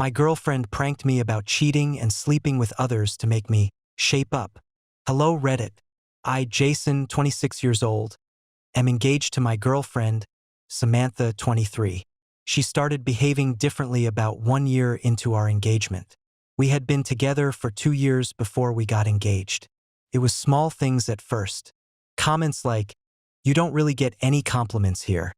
My girlfriend pranked me about cheating and sleeping with others to make me shape up. Hello Reddit. I, Jason, 26 years old, am engaged to my girlfriend, Samantha, 23. She started behaving differently about 1 year into our engagement. We had been together for 2 years before we got engaged. It was small things at first. Comments like, "You don't really get any compliments here."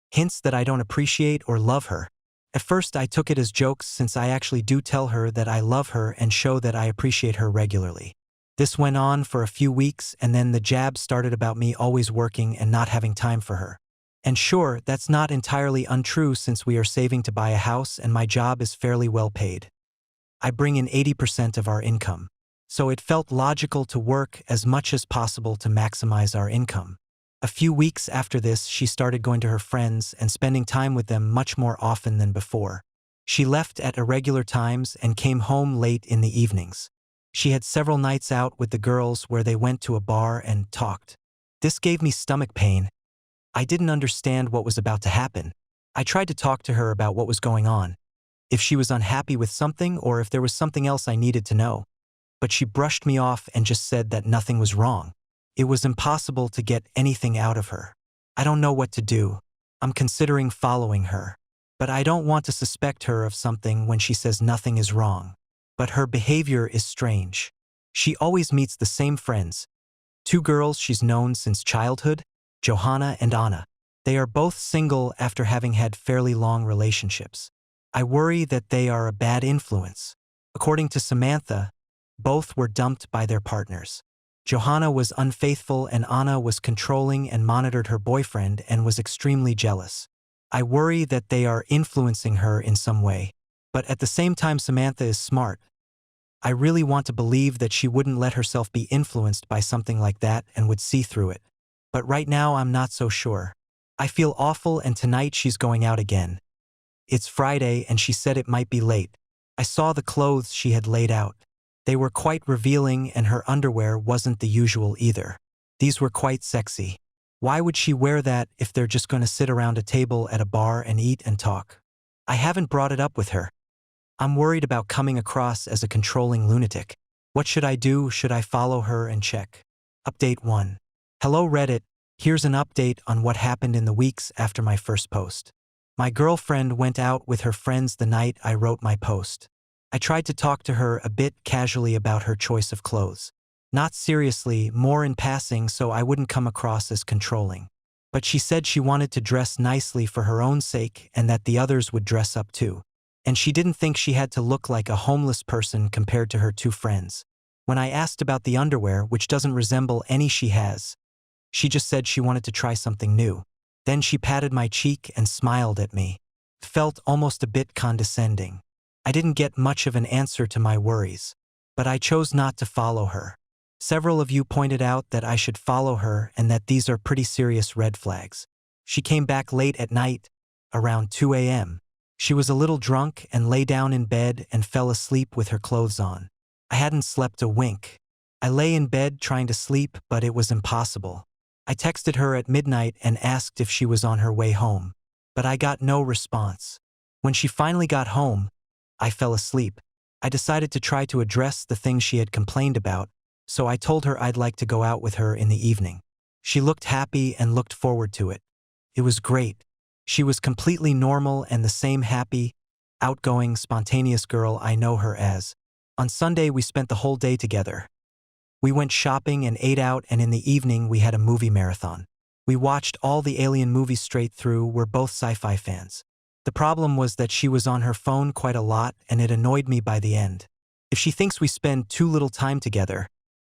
Hints that I don't appreciate or love her. At first I took it as jokes since I actually do tell her that I love her and show that I appreciate her regularly. This went on for a few weeks and then the jab started about me always working and not having time for her. And sure, that's not entirely untrue since we are saving to buy a house and my job is fairly well paid. I bring in 80% of our income. So it felt logical to work as much as possible to maximize our income. A few weeks after this, she started going to her friends and spending time with them much more often than before. She left at irregular times and came home late in the evenings. She had several nights out with the girls where they went to a bar and talked. This gave me stomach pain. I didn't understand what was about to happen. I tried to talk to her about what was going on, if she was unhappy with something or if there was something else I needed to know. But she brushed me off and just said that nothing was wrong. It was impossible to get anything out of her. I don't know what to do. I'm considering following her. But I don't want to suspect her of something when she says nothing is wrong. But her behavior is strange. She always meets the same friends. 2 girls she's known since childhood, Johanna and Anna. They are both single after having had fairly long relationships. I worry that they are a bad influence. According to Samantha, both were dumped by their partners. Johanna was unfaithful and Anna was controlling and monitored her boyfriend and was extremely jealous. I worry that they are influencing her in some way. But at the same time, Samantha is smart. I really want to believe that she wouldn't let herself be influenced by something like that and would see through it. But right now I'm not so sure. I feel awful and tonight she's going out again. It's Friday and she said it might be late. I saw the clothes she had laid out. They were quite revealing and her underwear wasn't the usual either. These were quite sexy. Why would she wear that if they're just going to sit around a table at a bar and eat and talk? I haven't brought it up with her. I'm worried about coming across as a controlling lunatic. What should I do? Should I follow her and check? Update 1. Hello Reddit, here's an update on what happened in the weeks after my first post. My girlfriend went out with her friends the night I wrote my post. I tried to talk to her a bit casually about her choice of clothes. Not seriously, more in passing so I wouldn't come across as controlling. But she said she wanted to dress nicely for her own sake and that the others would dress up too. And she didn't think she had to look like a homeless person compared to her 2 friends. When I asked about the underwear, which doesn't resemble any she has, she just said she wanted to try something new. Then she patted my cheek and smiled at me. It felt almost a bit condescending. I didn't get much of an answer to my worries, but I chose not to follow her. Several of you pointed out that I should follow her and that these are pretty serious red flags. She came back late at night, around 2 a.m. She was a little drunk and lay down in bed and fell asleep with her clothes on. I hadn't slept a wink. I lay in bed trying to sleep, but it was impossible. I texted her at midnight and asked if she was on her way home, but I got no response. When she finally got home, I fell asleep. I decided to try to address the things she had complained about, so I told her I'd like to go out with her in the evening. She looked happy and looked forward to it. It was great. She was completely normal and the same happy, outgoing, spontaneous girl I know her as. On Sunday, we spent the whole day together. We went shopping and ate out, and in the evening we had a movie marathon. We watched all the Alien movies straight through. We're both sci-fi fans. The problem was that she was on her phone quite a lot and it annoyed me by the end. If she thinks we spend too little time together,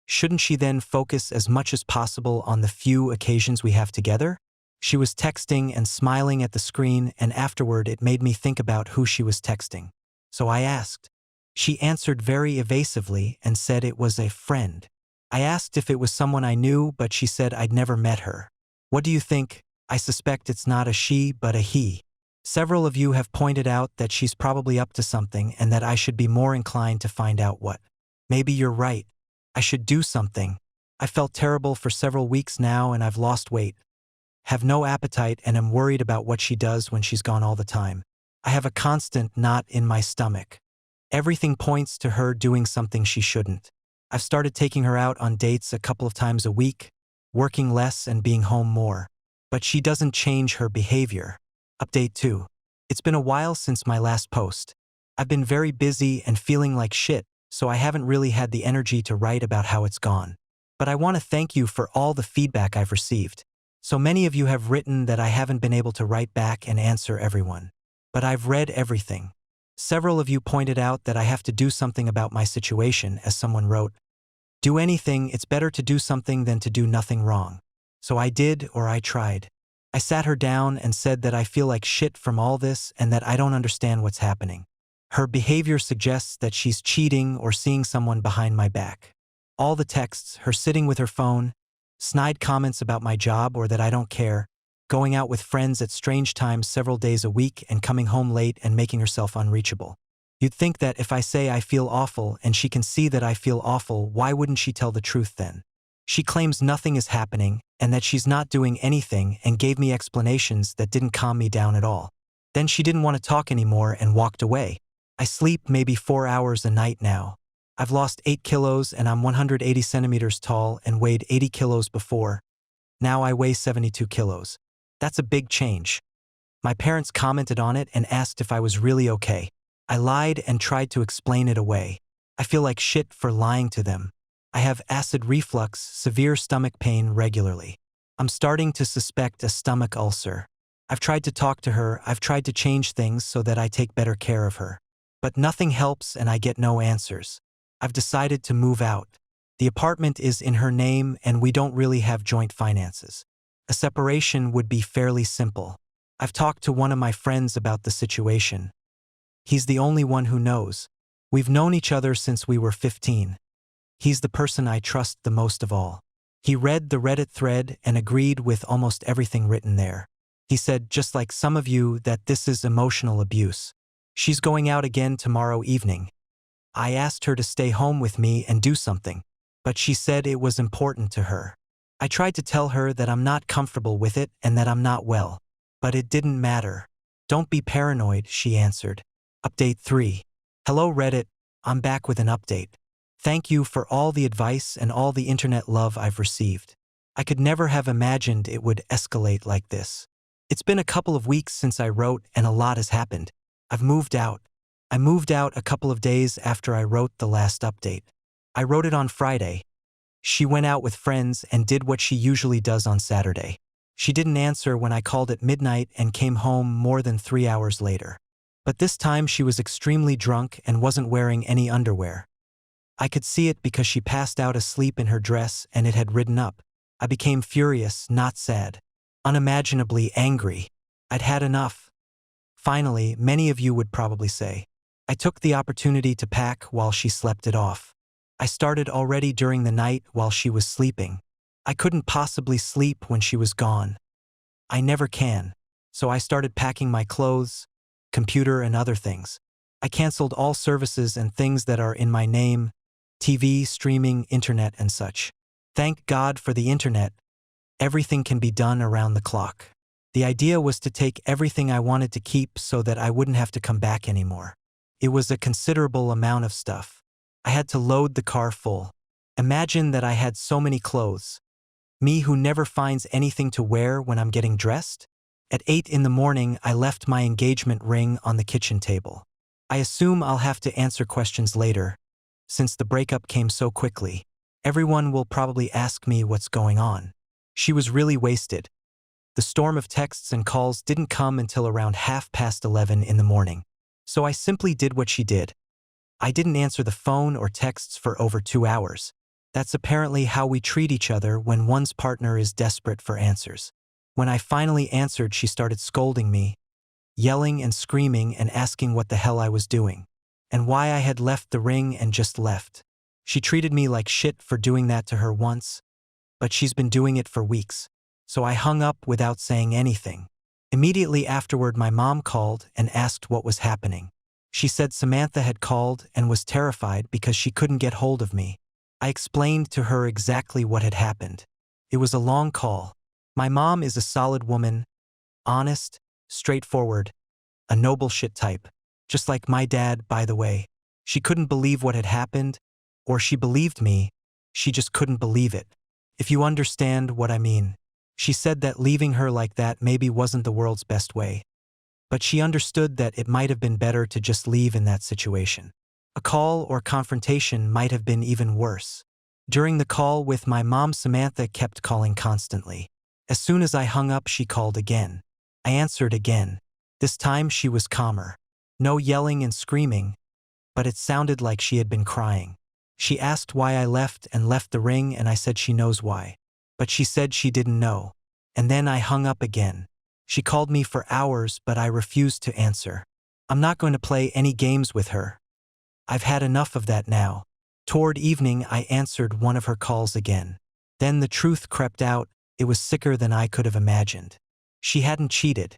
shouldn't she then focus as much as possible on the few occasions we have together? She was texting and smiling at the screen, and afterward it made me think about who she was texting. So I asked. She answered very evasively and said it was a friend. I asked if it was someone I knew, but she said I'd never met her. What do you think? I suspect it's not a she but a he. Several of you have pointed out that she's probably up to something and that I should be more inclined to find out what. Maybe you're right. I should do something. I felt terrible for several weeks now and I've lost weight. Have no appetite and am worried about what she does when she's gone all the time. I have a constant knot in my stomach. Everything points to her doing something she shouldn't. I've started taking her out on dates a couple of times a week, working less and being home more. But she doesn't change her behavior. Update 2. It's been a while since my last post. I've been very busy and feeling like shit, so I haven't really had the energy to write about how it's gone. But I want to thank you for all the feedback I've received. So many of you have written that I haven't been able to write back and answer everyone. But I've read everything. Several of you pointed out that I have to do something about my situation, as someone wrote, "Do anything, it's better to do something than to do nothing wrong." So I did, or I tried. I sat her down and said that I feel like shit from all this and that I don't understand what's happening. Her behavior suggests that she's cheating or seeing someone behind my back. All the texts, her sitting with her phone, snide comments about my job or that I don't care, going out with friends at strange times several days a week and coming home late and making herself unreachable. You'd think that if I say I feel awful and she can see that I feel awful, why wouldn't she tell the truth then? She claims nothing is happening and that she's not doing anything and gave me explanations that didn't calm me down at all. Then she didn't want to talk anymore and walked away. I sleep maybe 4 hours a night now. I've lost 8 kilos and I'm 180 centimeters tall and weighed 80 kilos before. Now I weigh 72 kilos. That's a big change. My parents commented on it and asked if I was really okay. I lied and tried to explain it away. I feel like shit for lying to them. I have acid reflux, severe stomach pain regularly. I'm starting to suspect a stomach ulcer. I've tried to talk to her, I've tried to change things so that I take better care of her. But nothing helps and I get no answers. I've decided to move out. The apartment is in her name and we don't really have joint finances. A separation would be fairly simple. I've talked to one of my friends about the situation. He's the only one who knows. We've known each other since we were 15. He's the person I trust the most of all. He read the Reddit thread and agreed with almost everything written there. He said, just like some of you, that this is emotional abuse. She's going out again tomorrow evening. I asked her to stay home with me and do something, but she said it was important to her. I tried to tell her that I'm not comfortable with it and that I'm not well, but it didn't matter. Don't be paranoid, she answered. Update 3. Hello Reddit, I'm back with an update. Thank you for all the advice and all the internet love I've received. I could never have imagined it would escalate like this. It's been a couple of weeks since I wrote and a lot has happened. I've moved out. I moved out a couple of days after I wrote the last update. I wrote it on Friday. She went out with friends and did what she usually does on Saturday. She didn't answer when I called at midnight and came home more than 3 hours later. But this time she was extremely drunk and wasn't wearing any underwear. I could see it because she passed out asleep in her dress and it had ridden up. I became furious, not sad. Unimaginably angry. I'd had enough. Finally, many of you would probably say, I took the opportunity to pack while she slept it off. I started already during the night while she was sleeping. I couldn't possibly sleep when she was gone. I never can. So I started packing my clothes, computer and other things. I canceled all services and things that are in my name, TV, streaming, internet and such. Thank God for the internet. Everything can be done around the clock. The idea was to take everything I wanted to keep so that I wouldn't have to come back anymore. It was a considerable amount of stuff. I had to load the car full. Imagine that I had so many clothes. Me who never finds anything to wear when I'm getting dressed? At 8 in the morning, I left my engagement ring on the kitchen table. I assume I'll have to answer questions later. Since the breakup came so quickly, everyone will probably ask me what's going on. She was really wasted. The storm of texts and calls didn't come until around 11:30 in the morning. So I simply did what she did. I didn't answer the phone or texts for over 2 hours. That's apparently how we treat each other when one's partner is desperate for answers. When I finally answered, she started scolding me, yelling and screaming and asking what the hell I was doing, and why I had left the ring and just left. She treated me like shit for doing that to her once, but she's been doing it for weeks. So I hung up without saying anything. Immediately afterward, my mom called and asked what was happening. She said Samantha had called and was terrified because she couldn't get hold of me. I explained to her exactly what had happened. It was a long call. My mom is a solid woman, honest, straightforward. a noble shit type. Just like my dad, by the way. She couldn't believe what had happened, or she believed me, she just couldn't believe it. If you understand what I mean. She said that leaving her like that maybe wasn't the world's best way. But she understood that it might have been better to just leave in that situation. A call or confrontation might have been even worse. During the call with my mom, Samantha kept calling constantly. As soon as I hung up, she called again. I answered again. This time she was calmer. No yelling and screaming, but it sounded like she had been crying. She asked why I left and left the ring, and I said she knows why. But she said she didn't know. And then I hung up again. She called me for hours, but I refused to answer. I'm not going to play any games with her. I've had enough of that now. Toward evening, I answered one of her calls again. Then the truth crept out. It was sicker than I could have imagined. She hadn't cheated.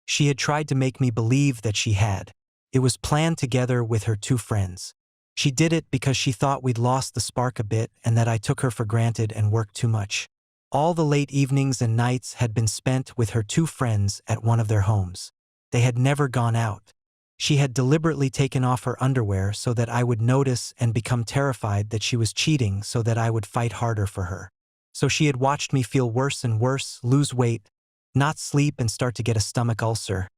She had tried to make me believe that she had. It was planned together with her two friends. She did it because she thought we'd lost the spark a bit and that I took her for granted and worked too much. All the late evenings and nights had been spent with her two friends at one of their homes. They had never gone out. She had deliberately taken off her underwear so that I would notice and become terrified that she was cheating so that I would fight harder for her. So she had watched me feel worse and worse, lose weight, not sleep, and start to get a stomach ulcer.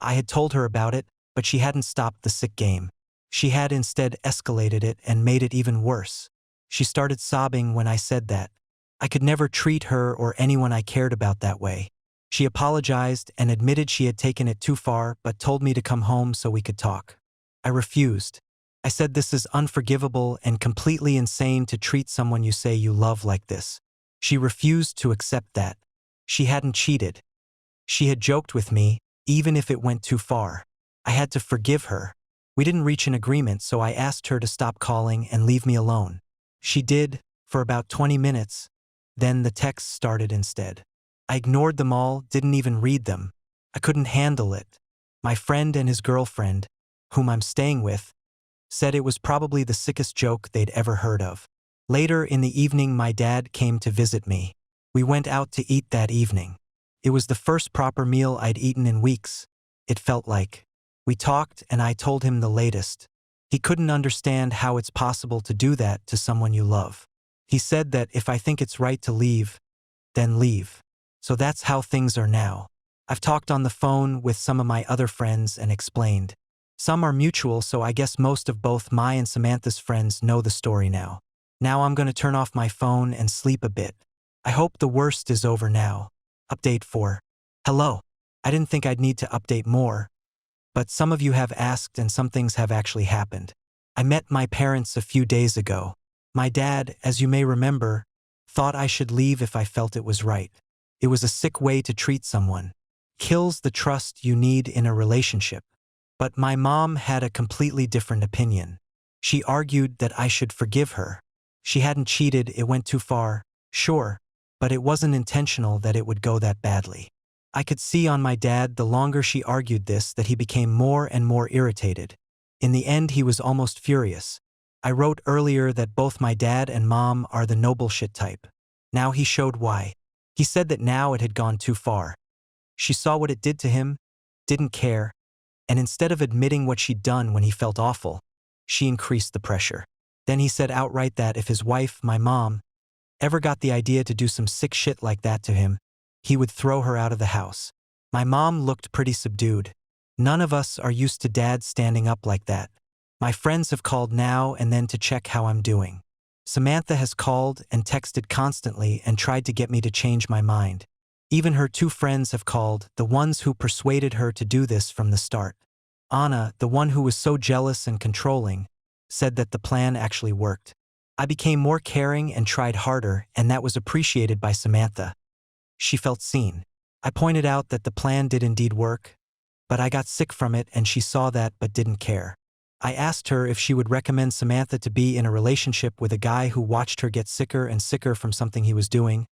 I had told her about it, but she hadn't stopped the sick game. She had instead escalated it and made it even worse. She started sobbing when I said that. I could never treat her or anyone I cared about that way. She apologized and admitted she had taken it too far, but told me to come home so we could talk. I refused. I said this is unforgivable and completely insane to treat someone you say you love like this. She refused to accept that. She hadn't cheated. She had joked with me, even if it went too far. I had to forgive her. We didn't reach an agreement, so I asked her to stop calling and leave me alone. She did, for about 20 minutes. Then the texts started instead. I ignored them all, didn't even read them. I couldn't handle it. My friend and his girlfriend, whom I'm staying with, said it was probably the sickest joke they'd ever heard of. Later in the evening, my dad came to visit me. We went out to eat that evening. It was the first proper meal I'd eaten in weeks. It felt like. We talked and I told him the latest. He couldn't understand how it's possible to do that to someone you love. He said that if I think it's right to leave, then leave. So that's how things are now. I've talked on the phone with some of my other friends and explained. Some are mutual, so I guess most of both my and Samantha's friends know the story now. Now I'm going to turn off my phone and sleep a bit. I hope the worst is over now. Update 4. Hello. I didn't think I'd need to update more, but some of you have asked and some things have actually happened. I met my parents a few days ago. My dad, as you may remember, thought I should leave if I felt it was right. It was a sick way to treat someone. Kills the trust you need in a relationship. But my mom had a completely different opinion. She argued that I should forgive her. She hadn't cheated, it went too far, sure, but it wasn't intentional that it would go that badly. I could see on my dad the longer she argued this that he became more and more irritated. In the end, he was almost furious. I wrote earlier that both my dad and mom are the noble shit type. Now he showed why. He said that now it had gone too far. She saw what it did to him, didn't care, and instead of admitting what she'd done when he felt awful, she increased the pressure. Then he said outright that if his wife, my mom, ever got the idea to do some sick shit like that to him, he would throw her out of the house. My mom looked pretty subdued. None of us are used to dad standing up like that. My friends have called now and then to check how I'm doing. Samantha has called and texted constantly and tried to get me to change my mind. Even her two friends have called, the ones who persuaded her to do this from the start. Anna, the one who was so jealous and controlling, said that the plan actually worked. I became more caring and tried harder, and that was appreciated by Samantha. She felt seen. I pointed out that the plan did indeed work, but I got sick from it and she saw that but didn't care. I asked her if she would recommend Samantha to be in a relationship with a guy who watched her get sicker and sicker from something he was doing,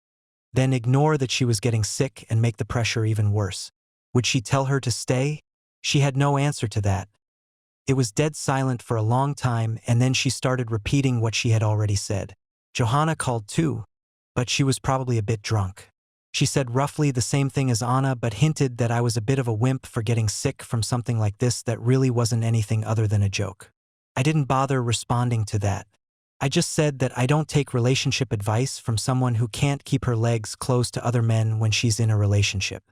then ignore that she was getting sick and make the pressure even worse. Would she tell her to stay? She had no answer to that. It was dead silent for a long time, and then she started repeating what she had already said. Johanna called too, but she was probably a bit drunk. She said roughly the same thing as Anna, but hinted that I was a bit of a wimp for getting sick from something like this that really wasn't anything other than a joke. I didn't bother responding to that. I just said that I don't take relationship advice from someone who can't keep her legs closed to other men when she's in a relationship.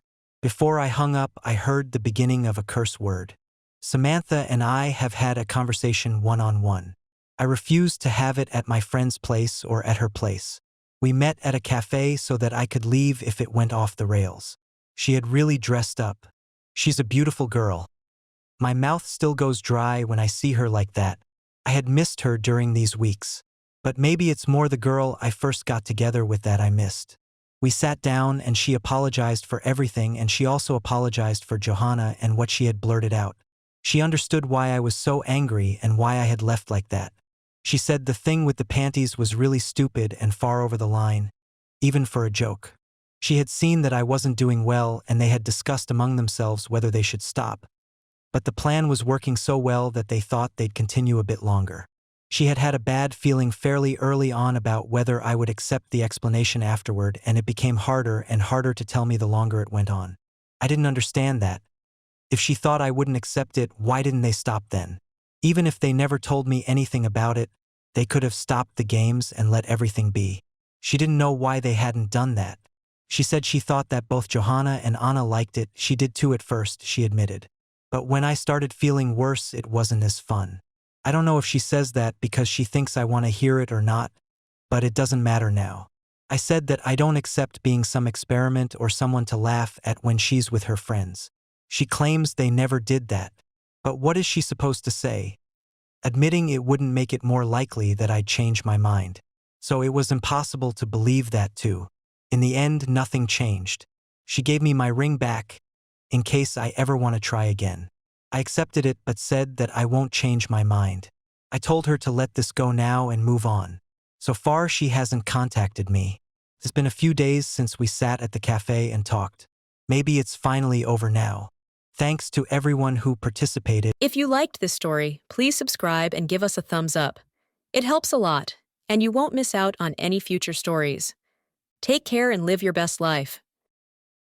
Before I hung up, I heard the beginning of a curse word. Samantha and I have had a conversation one-on-one. I refused to have it at my friend's place or at her place. We met at a cafe so that I could leave if it went off the rails. She had really dressed up. She's a beautiful girl. My mouth still goes dry when I see her like that. I had missed her during these weeks. But maybe it's more the girl I first got together with that I missed. We sat down and she apologized for everything, and she also apologized for Johanna and what she had blurted out. She understood why I was so angry and why I had left like that. She said the thing with the panties was really stupid and far over the line, even for a joke. She had seen that I wasn't doing well and they had discussed among themselves whether they should stop. But the plan was working so well that they thought they'd continue a bit longer. She had had a bad feeling fairly early on about whether I would accept the explanation afterward, and it became harder and harder to tell me the longer it went on. I didn't understand that. If she thought I wouldn't accept it, why didn't they stop then? Even if they never told me anything about it, they could have stopped the games and let everything be. She didn't know why they hadn't done that. She said she thought that both Johanna and Anna liked it. She did too at first, she admitted. But when I started feeling worse, it wasn't as fun. I don't know if she says that because she thinks I want to hear it or not, but it doesn't matter now. I said that I don't accept being some experiment or someone to laugh at when she's with her friends. She claims they never did that. But what is she supposed to say? Admitting it wouldn't make it more likely that I'd change my mind. So it was impossible to believe that too. In the end, nothing changed. She gave me my ring back, in case I ever want to try again. I accepted it but said that I won't change my mind. I told her to let this go now and move on. So far, she hasn't contacted me. It's been a few days since we sat at the cafe and talked. Maybe it's finally over now. Thanks to everyone who participated. If you liked this story, please subscribe and give us a thumbs up. It helps a lot, and you won't miss out on any future stories. Take care and live your best life.